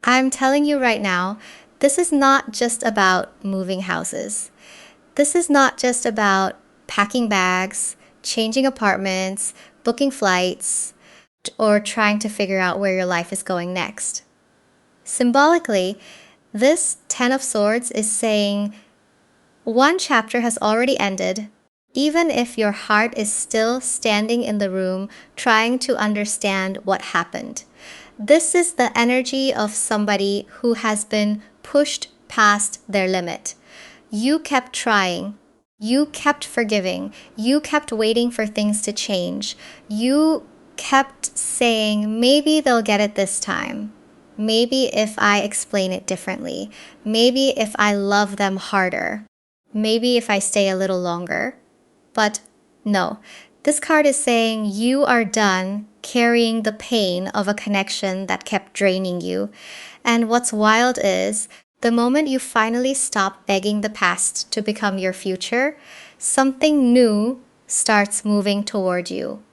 I'm telling you right now, this is not just about moving houses. This is not just about packing bags, changing apartments, booking flights, or trying to figure out where your life is going next. Symbolically, this Ten of Swords is saying one chapter has already ended, even if your heart is still standing in the room trying to understand what happened. This is the energy of somebody who has been pushed past their limit. You kept trying. You kept forgiving. You kept waiting for things to change. You kept saying, maybe they'll get it this time. Maybe if I explain it differently. Maybe if I love them harder. Maybe if I stay a little longer. But no, this card is saying you are done carrying the pain of a connection that kept draining you. And what's wild is, the moment you finally stop begging the past to become your future, something new starts moving toward you.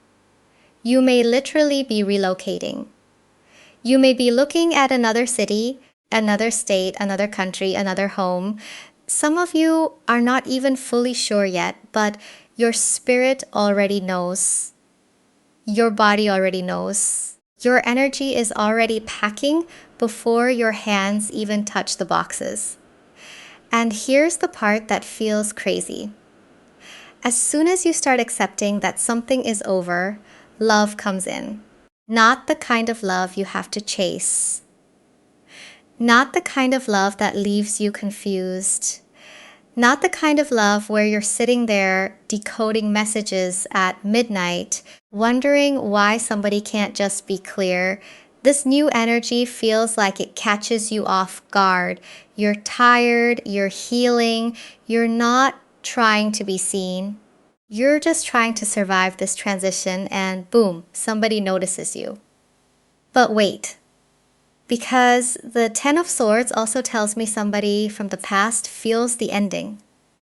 You may literally be relocating. You may be looking at another city, another state, another country, another home. Some of you are not even fully sure yet, but your spirit already knows. Your body already knows. Your energy is already packing before your hands even touch the boxes. And here's the part that feels crazy. As soon as you start accepting that something is over, love comes in. Not the kind of love you have to chase. Not the kind of love that leaves you confused. Not the kind of love where you're sitting there decoding messages at midnight, wondering why somebody can't just be clear. This new energy feels like it catches you off guard. You're tired, you're healing, you're not trying to be seen. You're just trying to survive this transition and boom, somebody notices you. But wait. Because the Ten of Swords also tells me somebody from the past feels the ending.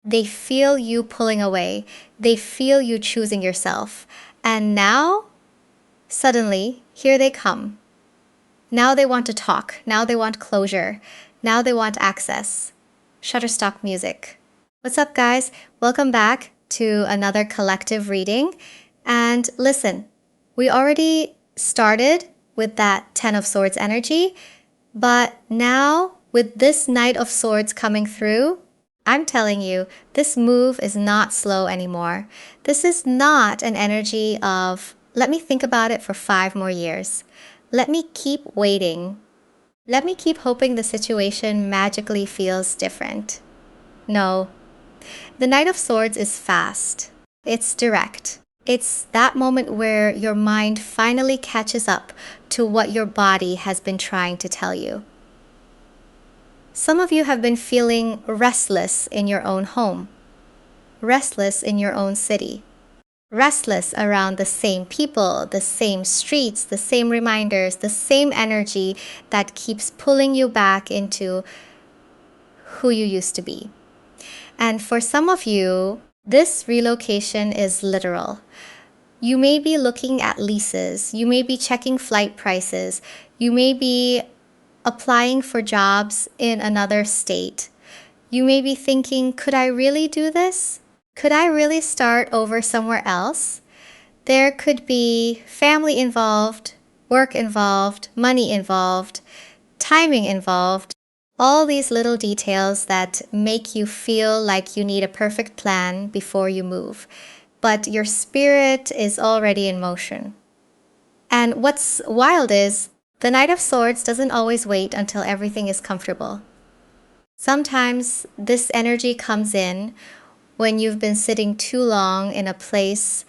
They feel you pulling away. They feel you choosing yourself. And now, suddenly, here they come. Now they want to talk. Now they want closure. Now they want access. Shutterstock music. What's up, guys? Welcome back to another collective reading. And listen, we already started with that Ten of Swords energy. But now, with this Knight of Swords coming through, I'm telling you, this move is not slow anymore. This is not an energy of, let me think about it for 5 more years. Let me keep waiting. Let me keep hoping the situation magically feels different. No. The Knight of Swords is fast. It's direct. It's that moment where your mind finally catches up to what your body has been trying to tell you. Some of you have been feeling restless in your own home, restless in your own city, restless around the same people, the same streets, the same reminders, the same energy that keeps pulling you back into who you used to be. And for some of you, this relocation is literal. You may be looking at leases. You may be checking flight prices. You may be applying for jobs in another state. You may be thinking, could I really do this? Could I really start over somewhere else? There could be family involved, work involved, money involved, timing involved. All these little details that make you feel like you need a perfect plan before you move. But your spirit is already in motion. And what's wild is, the Knight of Swords doesn't always wait until everything is comfortable. Sometimes this energy comes in when you've been sitting too long in a place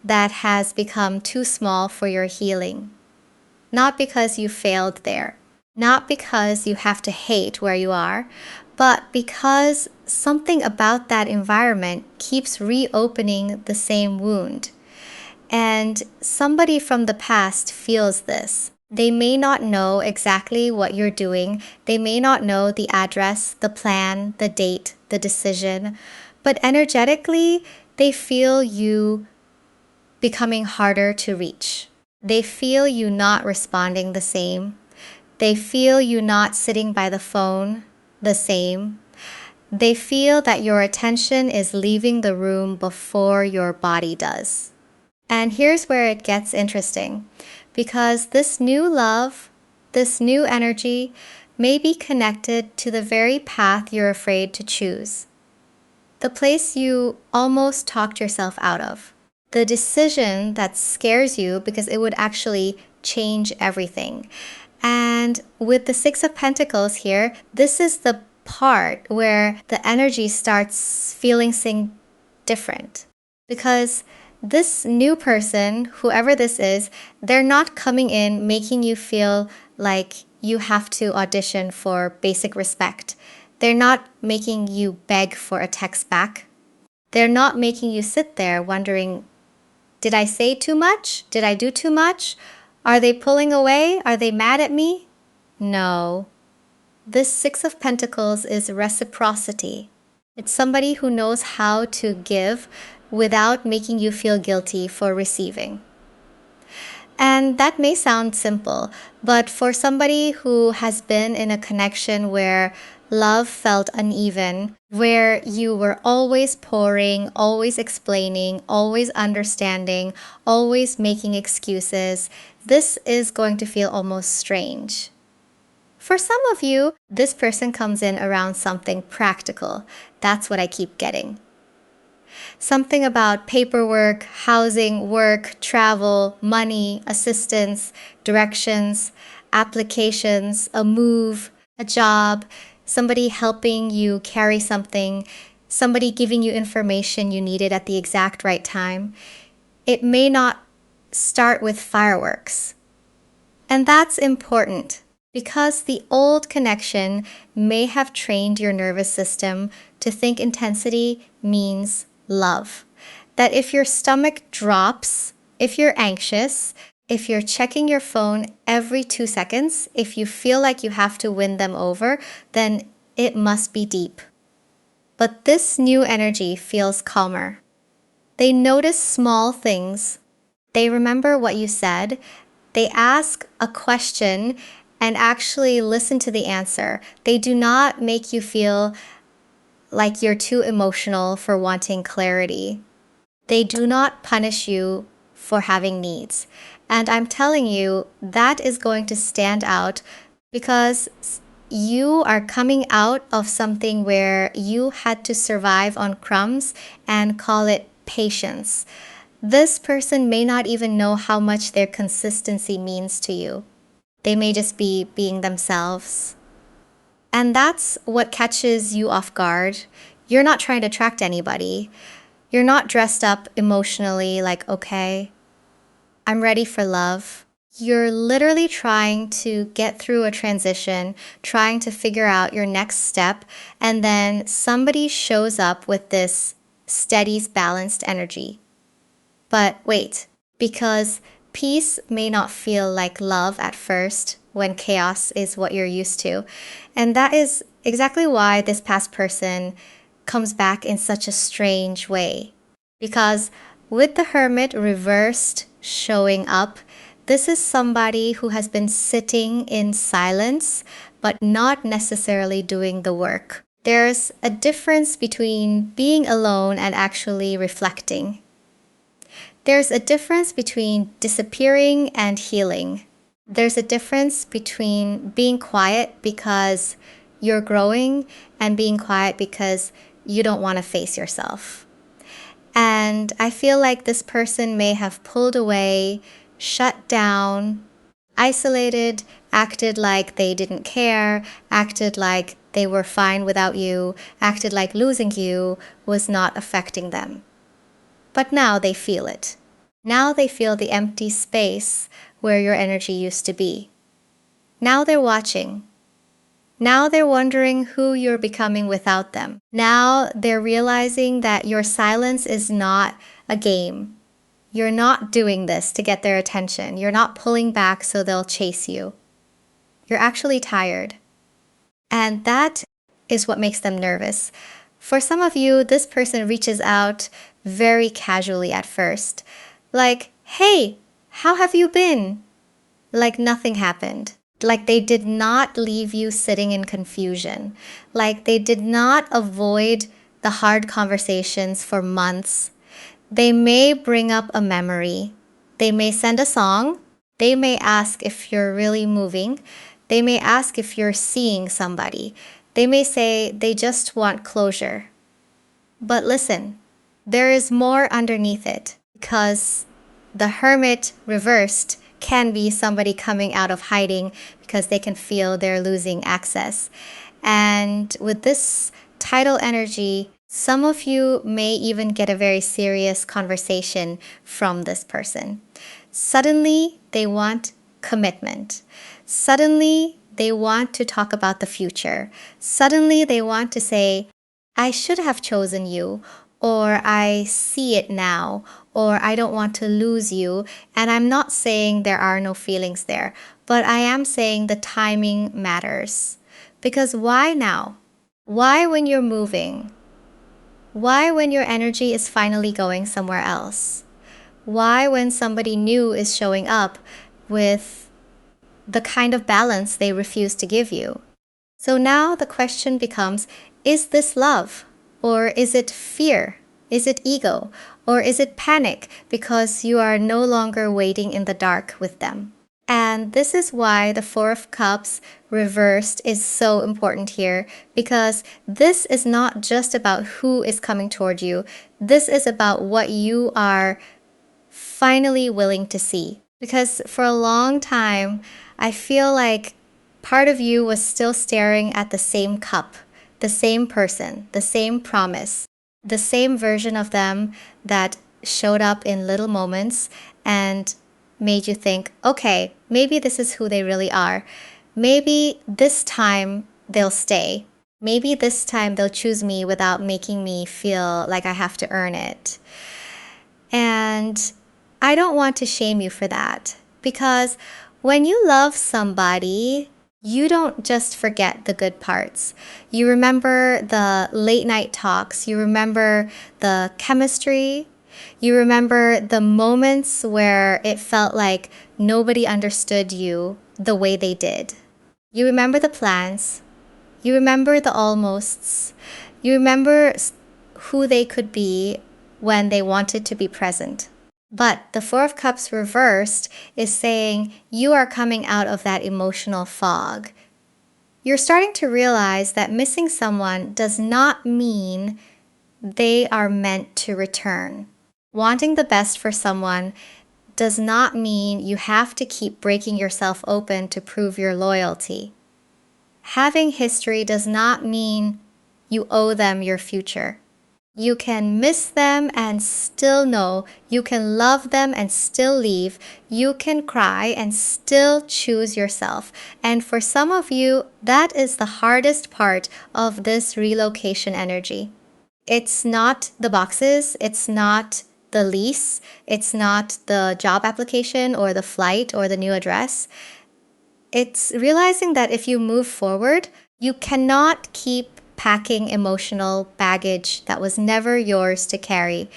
that has become too small for your healing. Not because you failed there. Not because you have to hate where you are, but because something about that environment keeps reopening the same wound. And somebody from the past feels this. They may not know exactly what you're doing. They may not know the address, the plan, the date, the decision. But energetically, they feel you becoming harder to reach. They feel you not responding the same. They feel you not sitting by the phone the same. They feel that your attention is leaving the room before your body does. And here's where it gets interesting, because this new love, this new energy may be connected to the very path you're afraid to choose. The place you almost talked yourself out of. The decision that scares you because it would actually change everything. And with the Six of Pentacles here, this is the part where the energy starts feeling different. Because this new person, whoever this is, they're not coming in making you feel like you have to audition for basic respect. They're not making you beg for a text back. They're not making you sit there wondering, did I say too much? Did I do too much? Are they pulling away? Are they mad at me? No. This Six of Pentacles is reciprocity. It's somebody who knows how to give without making you feel guilty for receiving. And that may sound simple, but for somebody who has been in a connection where love felt uneven, where you were always pouring, always explaining, always understanding, always making excuses, this is going to feel almost strange. For some of you, this person comes in around something practical. That's what I keep getting. Something about paperwork, housing, work, travel, money, assistance, directions, applications, a move, a job, somebody helping you carry something, somebody giving you information you needed at the exact right time. It may not start with fireworks. And that's important because the old connection may have trained your nervous system to think intensity means love. That if your stomach drops, if you're anxious, if you're checking your phone every 2 seconds, if you feel like you have to win them over, then it must be deep. But this new energy feels calmer. They notice small things. They remember what you said. They ask a question and actually listen to the answer. They do not make you feel like you're too emotional for wanting clarity. They do not punish you for having needs. And I'm telling you, that is going to stand out because you are coming out of something where you had to survive on crumbs and call it patience. This person may not even know how much their consistency means to you. They may just be being themselves. And that's what catches you off guard. You're not trying to attract anybody. You're not dressed up emotionally like, okay, I'm ready for love. You're literally trying to get through a transition, trying to figure out your next step, and then somebody shows up with this steady, balanced energy. But wait, because peace may not feel like love at first when chaos is what you're used to. And that is exactly why this past person comes back in such a strange way. Because with the Hermit reversed showing up, this is somebody who has been sitting in silence, but not necessarily doing the work. There's a difference between being alone and actually reflecting. There's a difference between disappearing and healing. There's a difference between being quiet because you're growing and being quiet because you don't want to face yourself. And I feel like this person may have pulled away, shut down, isolated, acted like they didn't care, acted like they were fine without you, acted like losing you was not affecting them. But now they feel it. Now they feel the empty space where your energy used to be. Now they're watching. Now they're wondering who you're becoming without them. Now they're realizing that your silence is not a game. You're not doing this to get their attention. You're not pulling back so they'll chase you. You're actually tired. And that is what makes them nervous. For some of you, this person reaches out very casually at first. Like, hey, how have you been? Like nothing happened. Like they did not leave you sitting in confusion. Like they did not avoid the hard conversations for months. They may bring up a memory. They may send a song. They may ask if you're really moving. They may ask if you're seeing somebody. They may say they just want closure. But listen, there is more underneath it, because the Hermit reversed can be somebody coming out of hiding because they can feel they're losing access. And with this tidal energy, some of you may even get a very serious conversation from this person. Suddenly, they want commitment. Suddenly, they want to talk about the future. Suddenly, they want to say, I should have chosen you, or I see it now, or I don't want to lose you. And I'm not saying there are no feelings there, but I am saying the timing matters. Because why now? Why when you're moving? Why when your energy is finally going somewhere else? Why when somebody new is showing up with the kind of balance they refuse to give you? So now the question becomes, is this love? Or is it fear? Is it ego? Or is it panic because you are no longer waiting in the dark with them? And this is why the Four of Cups reversed is so important here, because this is not just about who is coming toward you. This is about what you are finally willing to see. Because for a long time, I feel like part of you was still staring at the same cup, the same person, the same promise, the same version of them that showed up in little moments and made you think, okay, maybe this is who they really are. Maybe this time they'll stay. Maybe this time they'll choose me without making me feel like I have to earn it. And I don't want to shame you for that, because when you love somebody, you don't just forget the good parts. You remember the late night talks. You remember the chemistry. You remember the moments where it felt like nobody understood you the way they did. You remember the plans. You remember the almosts. You remember who they could be when they wanted to be present. But the Four of Cups reversed is saying you are coming out of that emotional fog. You're starting to realize that missing someone does not mean they are meant to return. Wanting the best for someone does not mean you have to keep breaking yourself open to prove your loyalty. Having history does not mean you owe them your future. You can miss them and still know. You can love them and still leave. You can cry and still choose yourself. And for some of you, that is the hardest part of this relocation energy. It's not the boxes. It's not the lease. It's not the job application or the flight or the new address. It's realizing that if you move forward, you cannot keep packing emotional baggage that was never yours to carry.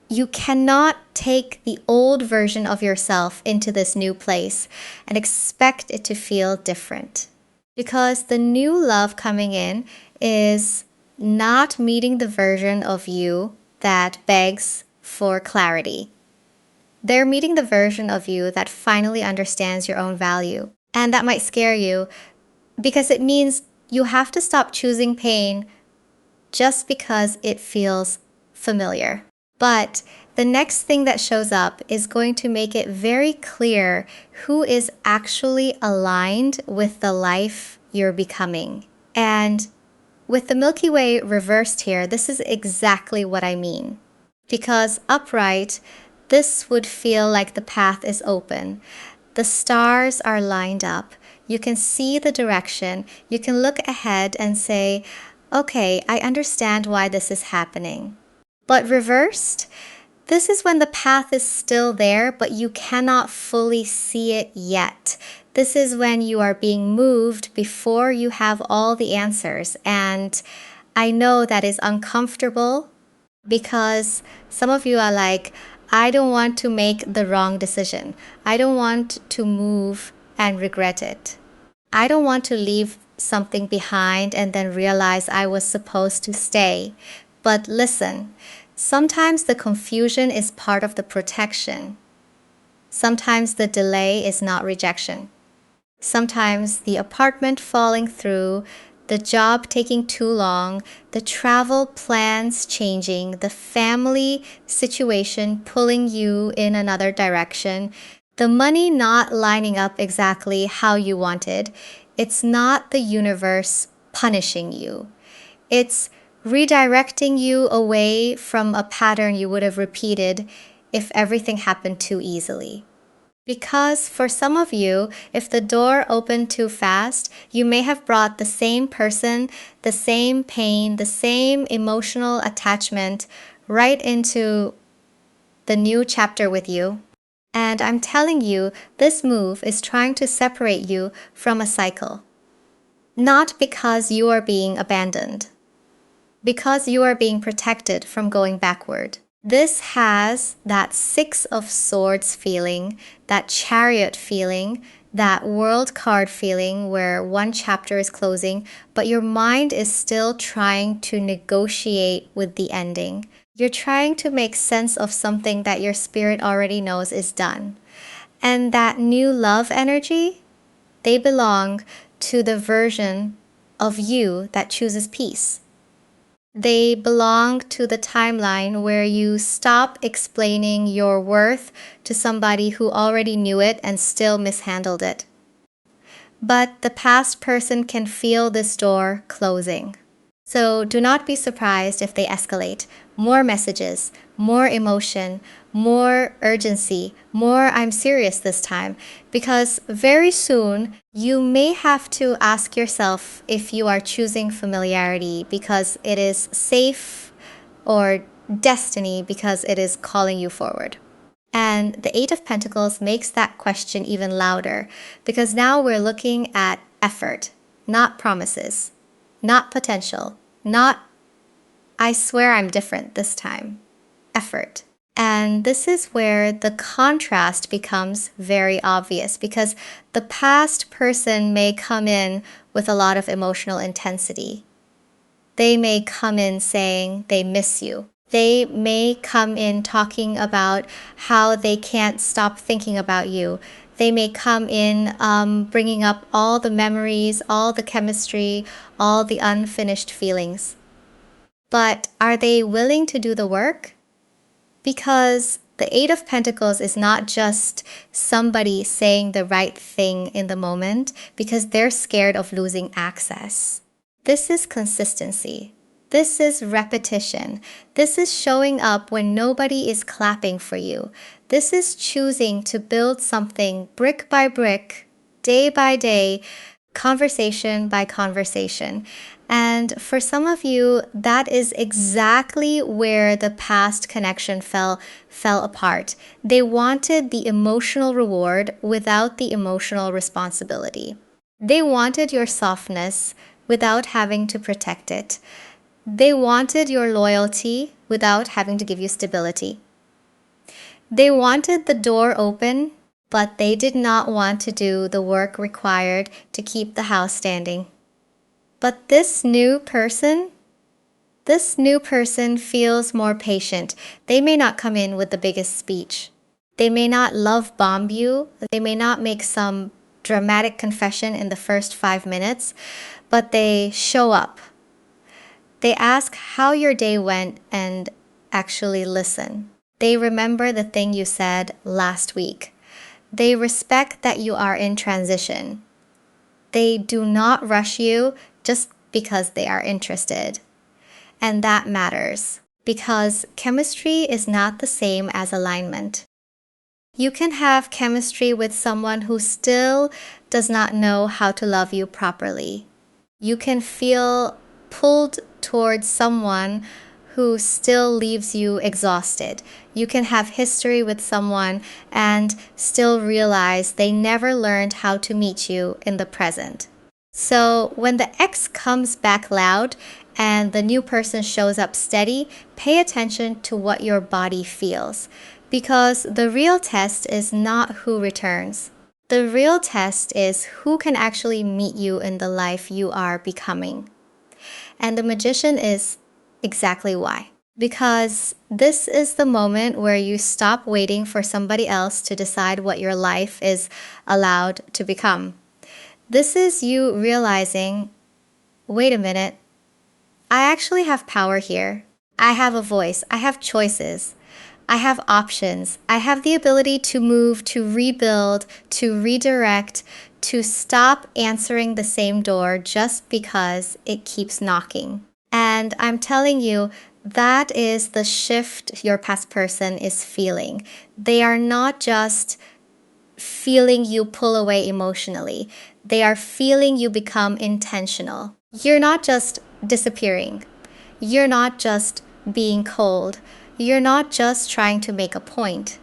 You cannot take the old version of yourself into this new place and expect it to feel different. Because the new love coming in is not meeting the version of you that begs for clarity. They're meeting the version of you that finally understands your own value. And that might scare you, because it means you have to stop choosing pain just because it feels familiar. But the next thing that shows up is going to make it very clear who is actually aligned with the life you're becoming. And with the Milky Way reversed here, this is exactly what I mean. Because upright, this would feel like the path is open. The stars are lined up. You can see the direction. You can look ahead and say, okay, I understand why this is happening. But reversed, this is when the path is still there, but you cannot fully see it yet. This is when you are being moved before you have all the answers. And I know that is uncomfortable, because some of you are like, I don't want to make the wrong decision. I don't want to move and regret it. I don't want to leave something behind and then realize I was supposed to stay. But listen, sometimes the confusion is part of the protection. Sometimes the delay is not rejection. Sometimes the apartment falling through, the job taking too long, the travel plans changing, the family situation pulling you in another direction, the money not lining up exactly how you wanted. It's not the universe punishing you. It's redirecting you away from a pattern you would have repeated if everything happened too easily. Because for some of you, if the door opened too fast, you may have brought the same person, the same pain, the same emotional attachment right into the new chapter with you. And I'm telling you, this move is trying to separate you from a cycle. Not because you are being abandoned, because you are being protected from going backward. This has that Six of Swords feeling, that Chariot feeling, that World card feeling where one chapter is closing, but your mind is still trying to negotiate with the ending. You're trying to make sense of something that your spirit already knows is done. And that new love energy, they belong to the version of you that chooses peace. They belong to the timeline where you stop explaining your worth to somebody who already knew it and still mishandled it. But the past person can feel this door closing. So do not be surprised if they escalate. More messages, more emotion, more urgency, more I'm serious this time. Because very soon, you may have to ask yourself if you are choosing familiarity because it is safe or destiny because it is calling you forward. And the Eight of Pentacles makes that question even louder because now we're looking at effort, not promises, not potential, not I swear I'm different this time, effort. And this is where the contrast becomes very obvious because the past person may come in with a lot of emotional intensity. They may come in saying they miss you. They may come in talking about how they can't stop thinking about you. They may come in bringing up all the memories, all the chemistry, all the unfinished feelings. But are they willing to do the work? Because the Eight of Pentacles is not just somebody saying the right thing in the moment because they're scared of losing access. This is consistency. This is repetition. This is showing up when nobody is clapping for you. This is choosing to build something brick by brick, day by day, conversation by conversation. And for some of you, that is exactly where the past connection fell apart. They wanted the emotional reward without the emotional responsibility. They wanted your softness without having to protect it. They wanted your loyalty without having to give you stability. They wanted the door open, but they did not want to do the work required to keep the house standing. But this new person feels more patient. They may not come in with the biggest speech. They may not love bomb you. They may not make some dramatic confession in the first 5 minutes, but they show up. They ask how your day went and actually listen. They remember the thing you said last week. They respect that you are in transition. They do not rush you just because they are interested. And that matters because chemistry is not the same as alignment. You can have chemistry with someone who still does not know how to love you properly. You can feel pulled towards someone who still leaves you exhausted. You can have history with someone and still realize they never learned how to meet you in the present. So when the ex comes back loud and the new person shows up steady, pay attention to what your body feels. Because the real test is not who returns. The real test is who can actually meet you in the life you are becoming. And the Magician is exactly why. Because this is the moment where you stop waiting for somebody else to decide what your life is allowed to become. This is you realizing, wait a minute, I actually have power here. I have a voice. I have choices. I have options. I have the ability to move, to rebuild, to redirect, to stop answering the same door just because it keeps knocking. And I'm telling you, that is the shift your past person is feeling. They are not just feeling you pull away emotionally, they are feeling you become intentional. You're not just disappearing. You're not just being cold. You're not just trying to make a point.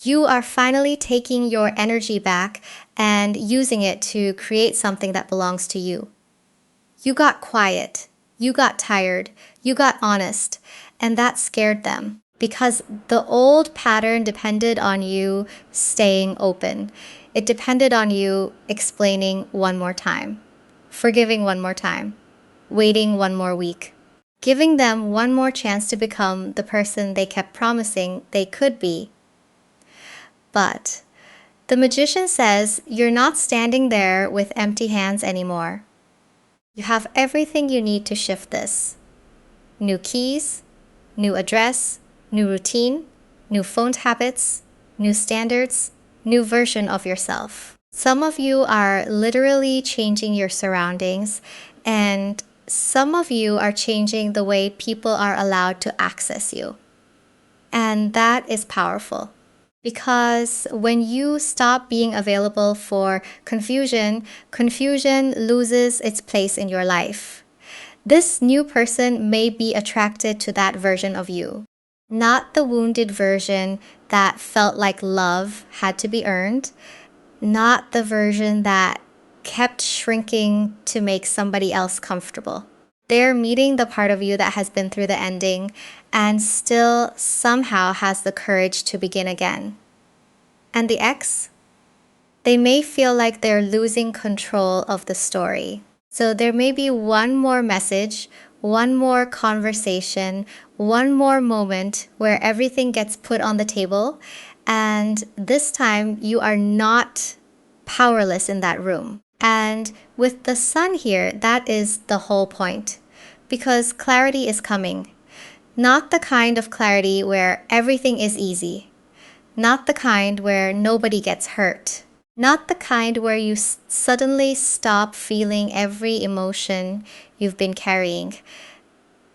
You are finally taking your energy back and using it to create something that belongs to you. You got quiet. You got tired. You got honest. And that scared them because the old pattern depended on you staying open. It depended on you explaining one more time, forgiving one more time, waiting one more week, giving them one more chance to become the person they kept promising they could be. But the Magician says you're not standing there with empty hands anymore. You have everything you need to shift this. New keys, new address, new routine, new phone habits, new standards, new version of yourself. Some of you are literally changing your surroundings, and some of you are changing the way people are allowed to access you. And that is powerful. Because when you stop being available for confusion, confusion loses its place in your life. This new person may be attracted to that version of you, not the wounded version that felt like love had to be earned, not the version that kept shrinking to make somebody else comfortable. They're meeting the part of you that has been through the ending and still somehow has the courage to begin again. And the ex? They may feel like they're losing control of the story. So there may be one more message, one more conversation, one more moment where everything gets put on the table, and this time you are not powerless in that room. And with the Sun here, that is the whole point. Because clarity is coming. Not the kind of clarity where everything is easy. Not the kind where nobody gets hurt. Not the kind where you suddenly stop feeling every emotion you've been carrying.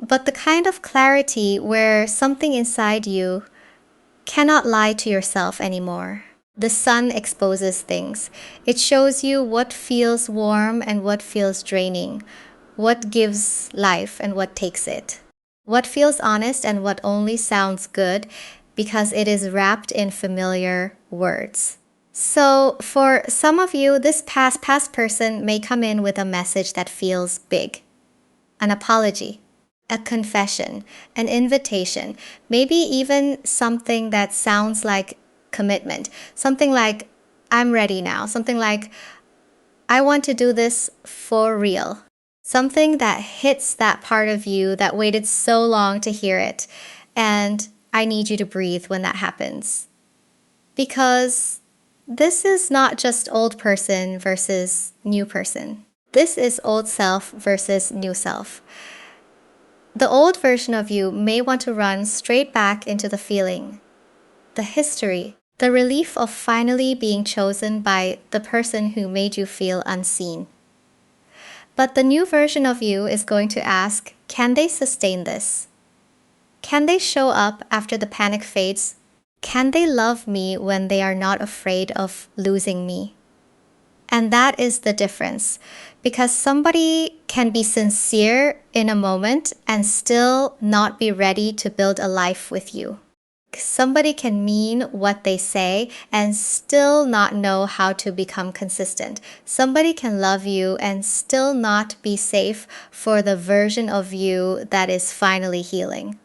But the kind of clarity where something inside you cannot lie to yourself anymore. The Sun exposes things. It shows you what feels warm and what feels draining, what gives life and what takes it, what feels honest and what only sounds good because it is wrapped in familiar words. So for some of you, this past person may come in with a message that feels big. An apology, a confession, an invitation, maybe even something that sounds like commitment. Something like, I'm ready now. Something like, I want to do this for real. Something that hits that part of you that waited so long to hear it. And I need you to breathe when that happens. Because this is not just old person versus new person. This is old self versus new self. The old version of you may want to run straight back into the feeling, the history, the relief of finally being chosen by the person who made you feel unseen. But the new version of you is going to ask, can they sustain this? Can they show up after the panic fades? Can they love me when they are not afraid of losing me? And that is the difference, because somebody can be sincere in a moment and still not be ready to build a life with you. Somebody can mean what they say and still not know how to become consistent. Somebody can love you and still not be safe for the version of you that is finally healing.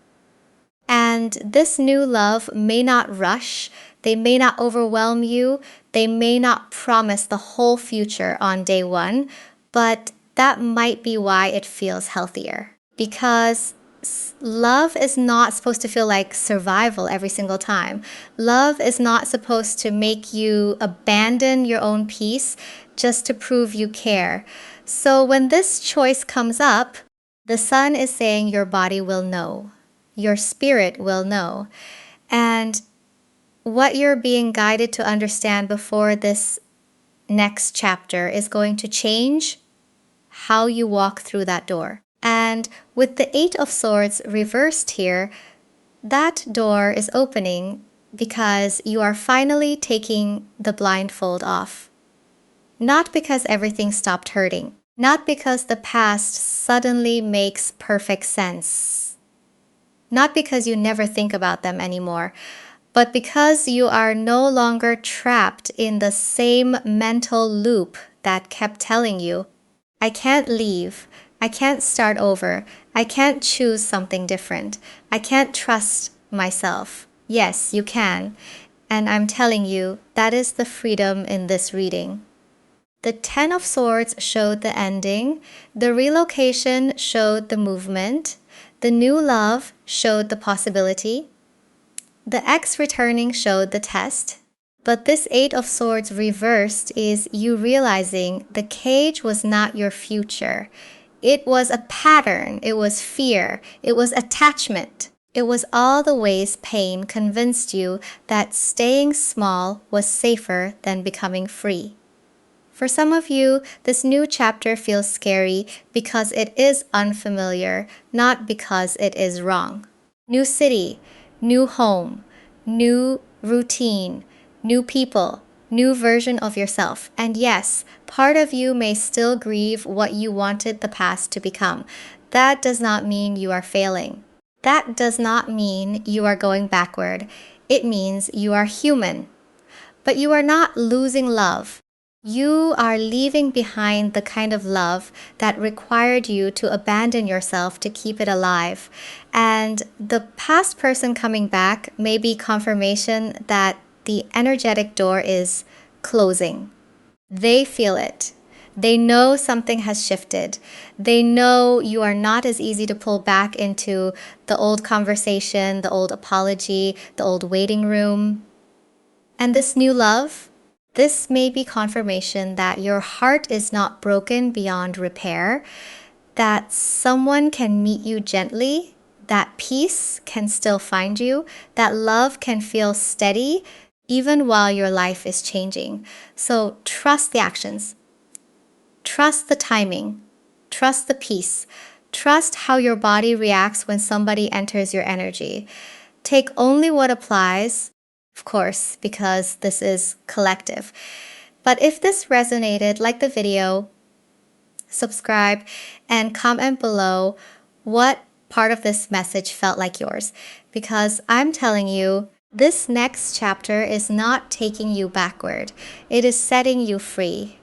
And this new love may not rush. They may not overwhelm you. They may not promise the whole future on day one, but that might be why it feels healthier. Because love is not supposed to feel like survival every single time. Love is not supposed to make you abandon your own peace just to prove you care. So when this choice comes up, the sun is saying your body will know. Your spirit will know. And what you're being guided to understand before this next chapter is going to change how you walk through that door. And with the Eight of Swords reversed here, that door is opening because you are finally taking the blindfold off. Not because everything stopped hurting. Not because the past suddenly makes perfect sense. Not because you never think about them anymore, but because you are no longer trapped in the same mental loop that kept telling you, I can't leave, I can't start over, I can't choose something different, I can't trust myself. Yes, you can, and I'm telling you, that is the freedom in this reading. The Ten of Swords showed the ending, the relocation showed the movement, the new love showed the possibility, the ex returning showed the test. But this Eight of Swords reversed is you realizing the cage was not your future. It was a pattern, it was fear, it was attachment. It was all the ways pain convinced you that staying small was safer than becoming free. For some of you, this new chapter feels scary because it is unfamiliar, not because it is wrong. New city, new home, new routine, new people, new version of yourself. And yes, part of you may still grieve what you wanted the past to become. That does not mean you are failing. That does not mean you are going backward. It means you are human. But you are not losing love. You are leaving behind the kind of love that required you to abandon yourself to keep it alive. And the past person coming back may be confirmation that the energetic door is closing. They feel it. They know something has shifted. They know you are not as easy to pull back into the old conversation, the old apology, the old waiting room. And this new love, this may be confirmation that your heart is not broken beyond repair, that someone can meet you gently, that peace can still find you, that love can feel steady even while your life is changing. So trust the actions, trust the timing, trust the peace, trust how your body reacts when somebody enters your energy. Take only what applies. Of course, because this is collective. But if this resonated, like the video, subscribe, and comment below what part of this message felt like yours. Because I'm telling you, this next chapter is not taking you backward. It is setting you free.